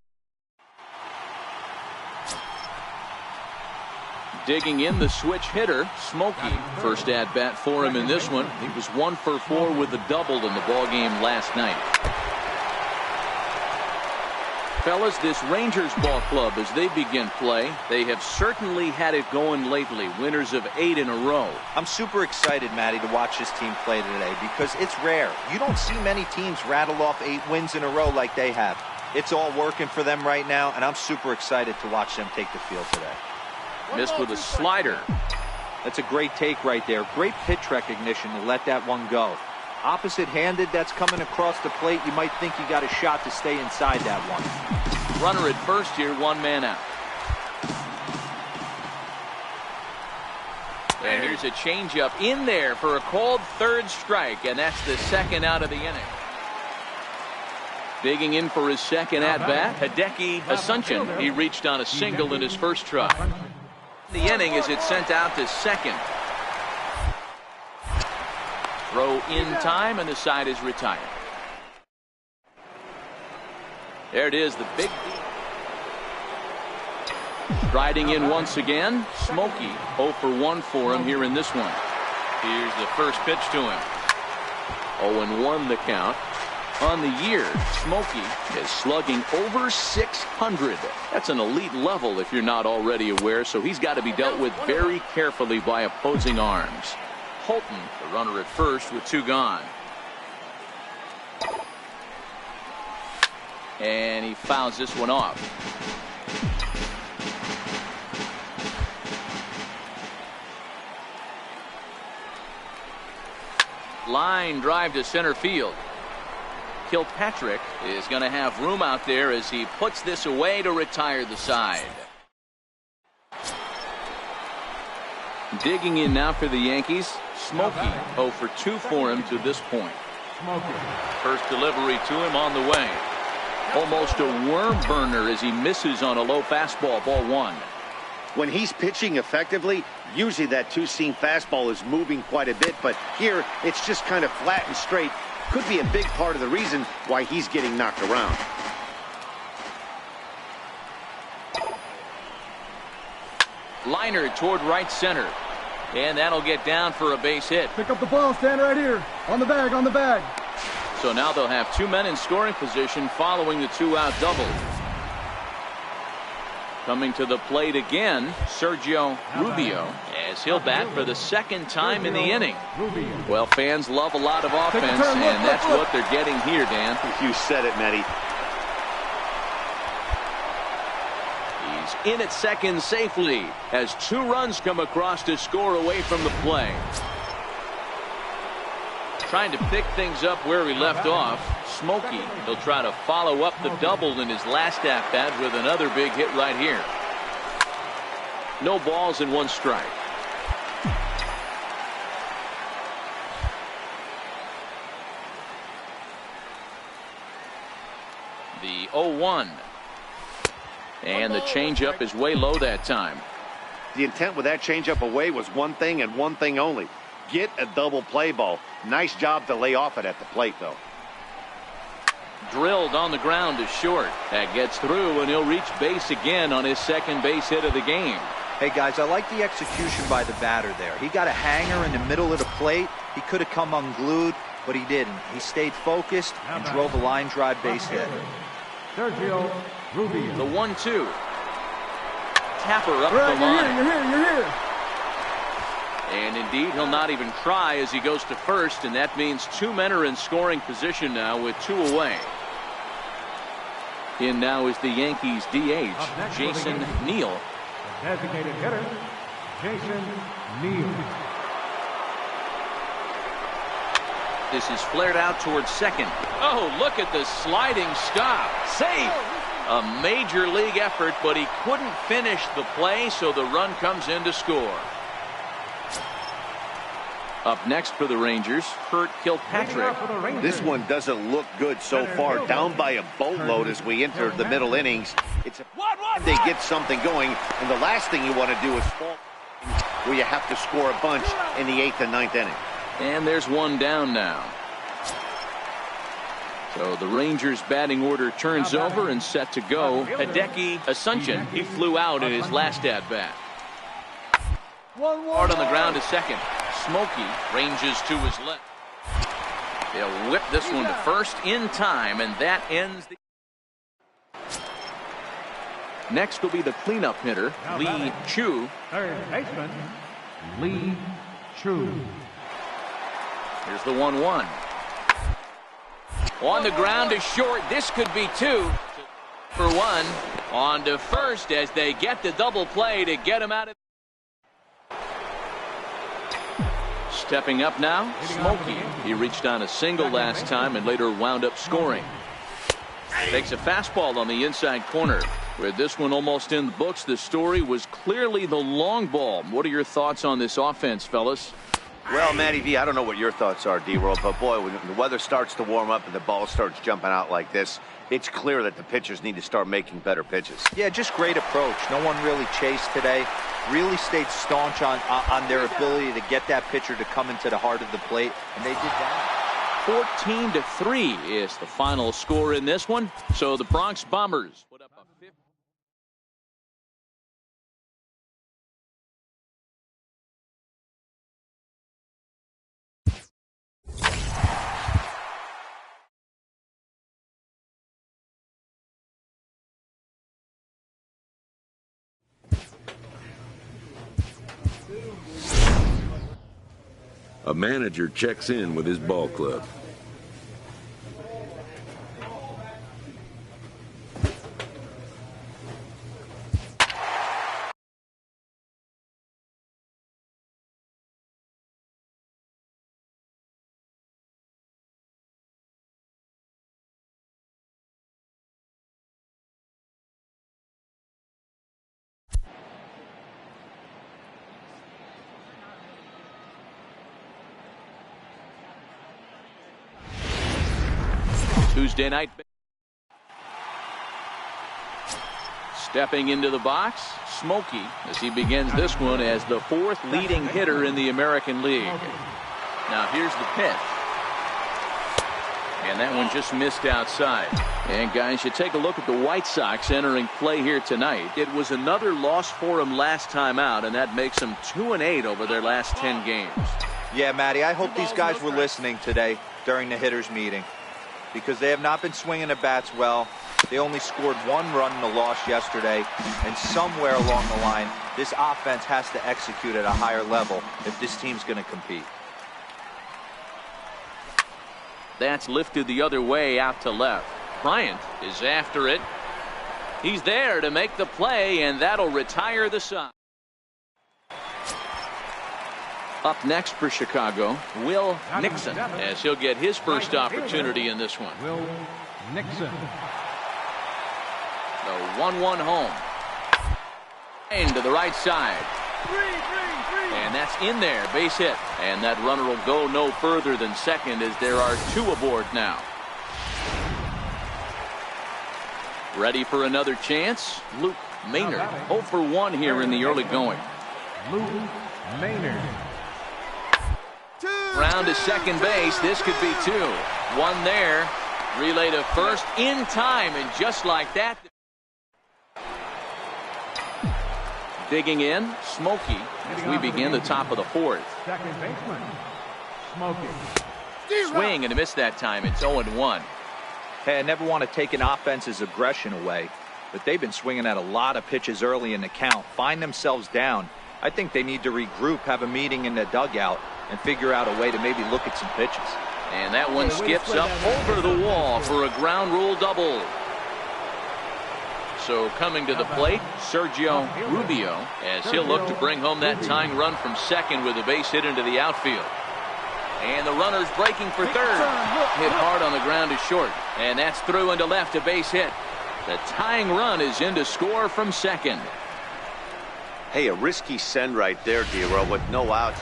Digging in the switch hitter, Smokey. First at bat for him in this one. He was 1 for 4 with a double in the ballgame last night. Fellas, this Rangers ball club, as they begin play, they have certainly had it going lately. Winners of 8 in a row. I'm super excited, Matty, to watch this team play today because it's rare. You don't see many teams rattle off 8 wins in a row like they have. It's all working for them right now, and I'm super excited to watch them take the field today. Missed with a slider. That's a great take right there. Great pitch recognition to let that one go. Opposite-handed, that's coming across the plate. You might think you got a shot to stay inside that one. Runner at first here, 1 man out. And here's a changeup in there for a called third strike, and that's the 2nd out of the inning. Digging in for his 2nd at-bat, Hideki Asuncion. He reached on a single in his first try. The inning as it's sent out to 2nd. Throw in time, and the side is retired. There it is, the big striding in once again. Smokey 0 for 1 for him here in this one. Here's the first pitch to him. 0-1 the count. On the year, Smokey is slugging over 600. That's an elite level if you're not already aware, so he's got to be dealt with very carefully by opposing arms. Holton, the runner at first with 2 gone. And he fouls this one off. Line drive to center field. Kilpatrick is going to have room out there as he puts this away to retire the side. Digging in now for the Yankees, Smokey 0 for 2 for him to this point. First delivery to him on the way. Almost a worm burner as he misses on a low fastball, ball 1. When he's pitching effectively, usually that two-seam fastball is moving quite a bit, but here it's just kind of flat and straight. Could be a big part of the reason why he's getting knocked around. Liner toward right center. And that'll get down for a base hit. Pick up the ball, stand right here. On the bag, on the bag. So now they'll have 2 men in scoring position following the 2-out double. Coming to the plate again, Sergio Rubio, as he'll bat for the 2nd time in the inning. Well, fans love a lot of offense, and that's what they're getting here, Dan. You said it, Matty. He's in at second safely as 2 runs come across to score away from the play. Trying to pick things up where he left off. Smokey, he'll try to follow up the double in his last at-bat with another big hit right here. No balls and 1 strike. The 0-1. And the changeup is way low that time. The intent with that changeup away was one thing and one thing only. Get a double play ball. Nice job to lay off it at the plate, though. Drilled on the ground to short. That gets through, and he'll reach base again on his 2nd base hit of the game. Hey, guys, I like the execution by the batter there. He got a hanger in the middle of the plate. He could have come unglued, but he didn't. He stayed focused and drove a line drive base hit. Sergio Rubio. The 1-2. Tapper up Right, the line. you're here. And indeed, he'll not even try as he goes to first, and that means 2 men are in scoring position now with 2 away. In now is the Yankees DH, Jason Neal. Designated hitter, Jason Neal. This is flared out towards second. Oh, look at the sliding stop. Safe. A major league effort, but he couldn't finish the play, so the run comes in to score. Up next for the Rangers, Kurt Kilpatrick. This one doesn't look good so far. Down by a boatload as we enter the middle innings. It's they get something going, and the last thing you want to do is fall where you have to score a bunch in the 8th and 9th inning. And there's one down now. So the Rangers batting order turns over and set to go. Hideki Asuncion, he flew out in his last at-bat. Hard on the ground to second. Smokey ranges to his left. They'll whip this one to first in time, and that ends the... Next will be the cleanup hitter, Lee Chu. Third baseman, Lee Chu. Here's the 1-1. On the ground to short. This could be 2 for 1. On to first as they get the double play to get him out of... Stepping up now, Smokey. He reached on a single last time and later wound up scoring. Takes a fastball on the inside corner. With this one almost in the books, the story was clearly the long ball. What are your thoughts on this offense, fellas? Well, Matty V, I don't know what your thoughts are, D-Roll, but boy, when the weather starts to warm up and the ball starts jumping out like this, it's clear that the pitchers need to start making better pitches. Yeah, just great approach. No one really chased today. Really stayed staunch on their ability to get that pitcher to come into the heart of the plate, and they did that. 14-3 is the final score in this one. So the Bronx Bombers put up a 50. A manager checks in with his ball club. Tuesday night. Stepping into the box, Smokey, as he begins this one as the 4th leading hitter in the American League. Now here's the pitch. And that one just missed outside. And guys, you take a look at the White Sox entering play here tonight. It was another loss for them last time out, and that makes them 2-8 over their last 10 games. Yeah, Matty, I hope these guys were listening today during the hitters meeting, because they have not been swinging the bats well. They only scored 1 run in the loss yesterday, and somewhere along the line, this offense has to execute at a higher level if this team's going to compete. That's lifted the other way out to left. Bryant is after it. He's there to make the play, and that'll retire the side. Up next for Chicago, Will Nixon, as he'll get his first opportunity in this one. Will Nixon. The 1-1 home. Into the right side. And that's in there, base hit. And that runner will go no further than second as there are 2 aboard now. Ready for another chance? Luke Maynard, 0 for 1 here in the early going. Luke Maynard. Round to second base. This could be 2. 1 there. Relay to first in time, and just like that. Digging in, Smokey, as we begin the top of the 4th. Second baseman, Smokey. Swing and a miss that time. It's 0-1. Hey, I never want to take an offense's aggression away, but they've been swinging at a lot of pitches early in the count, find themselves down. I think they need to regroup, have a meeting in the dugout, and figure out a way to maybe look at some pitches. And that one skips up over the wall for a ground rule double. So coming to the plate, Sergio Rubio, as he'll look to bring home that tying run from second with a base hit into the outfield. And the runner's breaking for third. Hit hard on the ground is short. And that's through into left, a base hit. The tying run is in to score from second. Hey, a risky send right there, D-Roll, with no outs.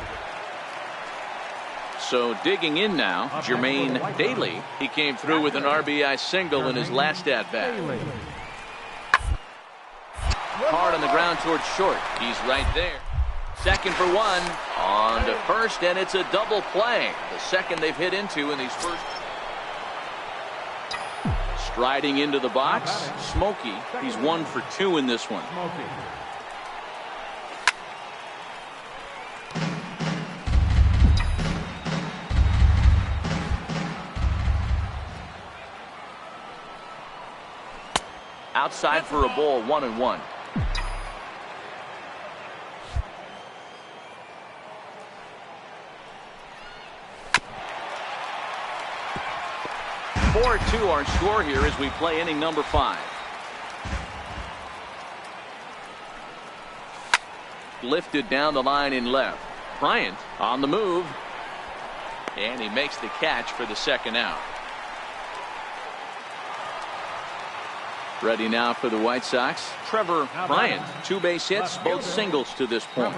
So digging in now, Jermaine Daly. He came through with an RBI single in his last at-bat. Hard on the ground towards short. He's right there. Second for one. On to first, and it's a double play. The second they've hit into in these first. Striding into the box, Smokey. He's 1 for 2 in this one. Outside for a ball, 1-1. (4-2) our score here as we play inning number 5. Lifted down the line in left. Bryant on the move. And he makes the catch for the second out. Ready now for the White Sox. Trevor Bryant. 2 base hits, both singles to this point.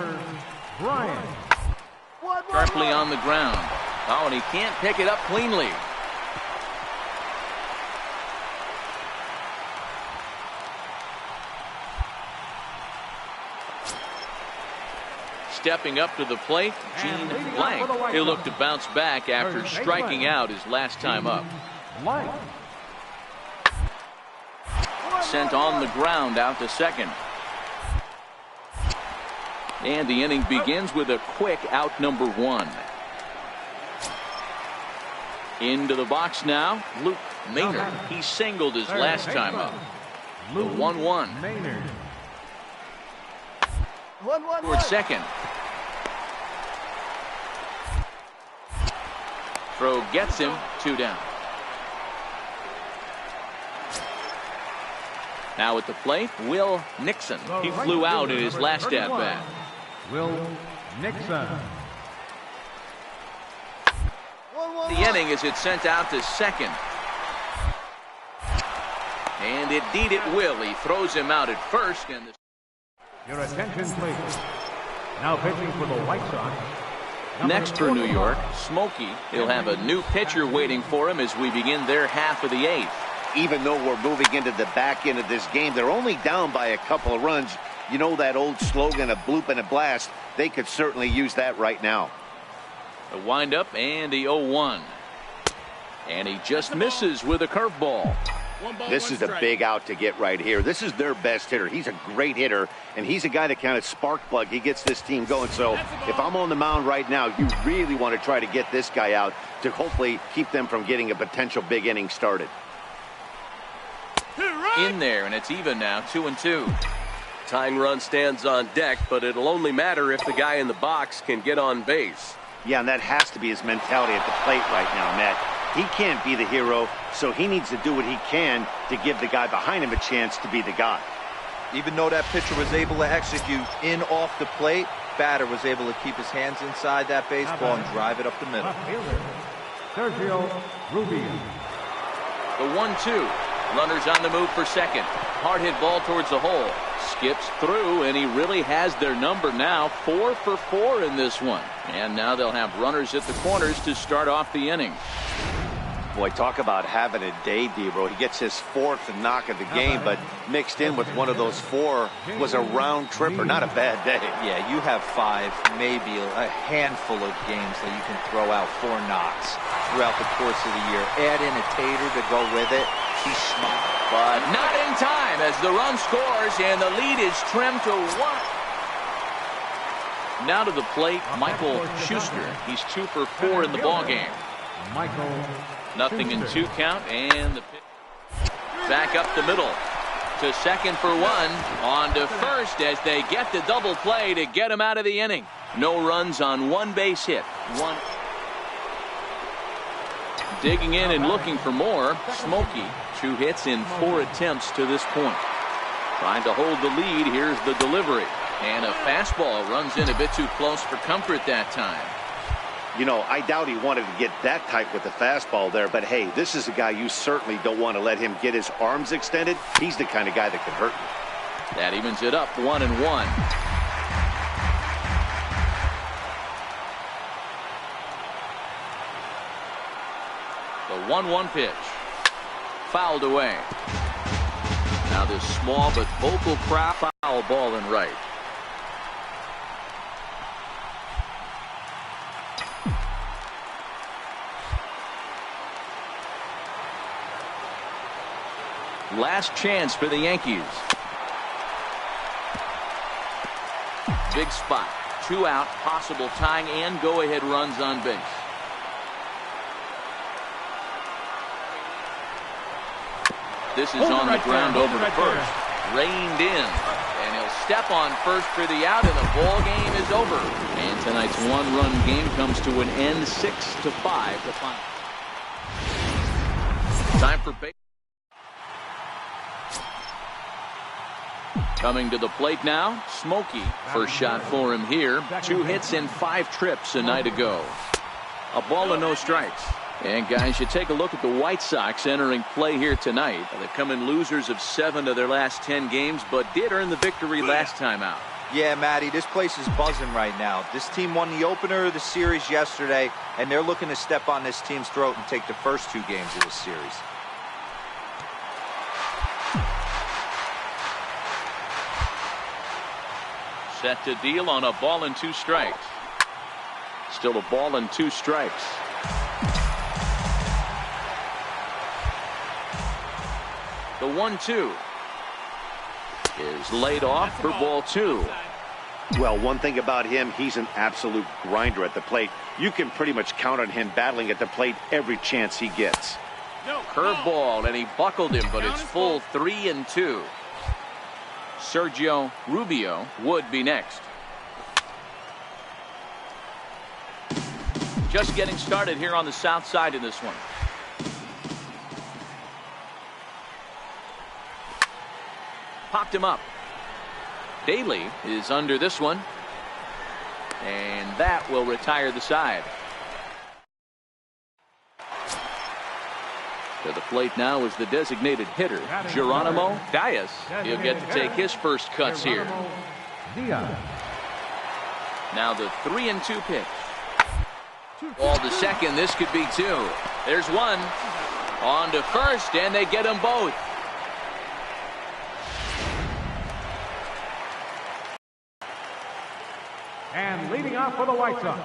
Sharply on the ground. Oh, and he can't pick it up cleanly. Stepping up to the plate, Gene Blank. He'll look to bounce back after striking out his last time up. Sent on the ground out to second. And the inning begins with a quick out number 1. Into the box now, Luke Maynard. He singled his last time up. The 1-1. Towards second. Throw gets him, 2 down. Now at the plate, Will Nixon. He flew out in his last at-bat. Will Nixon. The inning as it's sent out to second. And indeed it will. He throws him out at first. And Your attention, please. Now pitching for the White Sox. Next for New York, Smokey. He'll have a new pitcher waiting for him as we begin their half of the 8th. Even though we're moving into the back end of this game, they're only down by a couple of runs. You know that old slogan, a bloop and a blast. They could certainly use that right now. A windup and the 0-1. And he just misses with a curveball. This is a big out to get right here. This is their best hitter. He's a great hitter, and he's a guy that kind of spark plug. He gets this team going. So if I'm on the mound right now, you really want to try to get this guy out to hopefully keep them from getting a potential big inning started. In there, and it's even now, 2-2. Tying run stands on deck, but it'll only matter if the guy in the box can get on base. Yeah, and that has to be his mentality at the plate right now, Matt. He can't be the hero, so he needs to do what he can to give the guy behind him a chance to be the guy. Even though that pitcher was able to execute in off the plate, batter was able to keep his hands inside that baseball and drive it up the middle. Sergio Rubio. The 1-2. Runners on the move for second. Hard hit ball towards the hole. Skips through, and he really has their number now. 4 for 4 in this one. And now they'll have runners at the corners to start off the inning. Boy, talk about having a day, Debro. He gets his 4th knock of the game, but mixed in with one of those 4 was a round tripper. Not a bad day. Yeah, you have 5, maybe a handful of games that you can throw out 4 knocks throughout the course of the year. Add in a tater to go with it. He's smart. But not in time as the run scores and the lead is trimmed to 1. Now to the plate, Michael Schuster. He's 2 for 4 in the ballgame. Michael. Nothing in 2 count, and the pitch back up the middle to second for 1. On to first as they get the double play to get him out of the inning. No runs on 1 base hit. 1. Digging in and looking for more, Smokey. 2 hits in 4 attempts to this point. Trying to hold the lead. Here's the delivery. And a fastball runs in a bit too close for comfort that time. You know, I doubt he wanted to get that tight with the fastball there, but hey, this is a guy you certainly don't want to let him get his arms extended. He's the kind of guy that can hurt you. That evens it up 1-1. The 1-1 pitch. Fouled away. Now this small but vocal crowd, foul ball in right. Last chance for the Yankees. Big spot. 2 out, possible tying and go-ahead runs on base. This is on the ground over to first. Reined in. And he'll step on first for the out, and the ball game is over. And tonight's 1-run game comes to an end, 6-5 the final. Time for base. Coming to the plate now, Smokey. First shot for him here. 2 hits in 5 trips a night ago. A ball and no strikes. And guys, you take a look at the White Sox entering play here tonight. They've come in losers of 7 of their last 10 games, but did earn the victory last time out. Yeah, Matty, this place is buzzing right now. This team won the opener of the series yesterday, and they're looking to step on this team's throat and take the first 2 games of this series. Set to deal on a ball and 2 strikes. Still a ball and 2 strikes. The 1-2 is laid off for ball 2. Well, one thing about him, he's an absolute grinder at the plate. You can pretty much count on him battling at the plate every chance he gets. Curveball, and he buckled him, but it's full 3-2. Sergio Rubio would be next. Just getting started here on the south side in this one. Popped him up. Daly is under this one. And that will retire the side. To the plate now is the designated hitter, Geronimo Diaz. He'll get to take his first cuts here. Now the 3-2 pitch. Ball to second. This could be 2. There's 1. On to first, and they get them both. And leading off for the White Sox.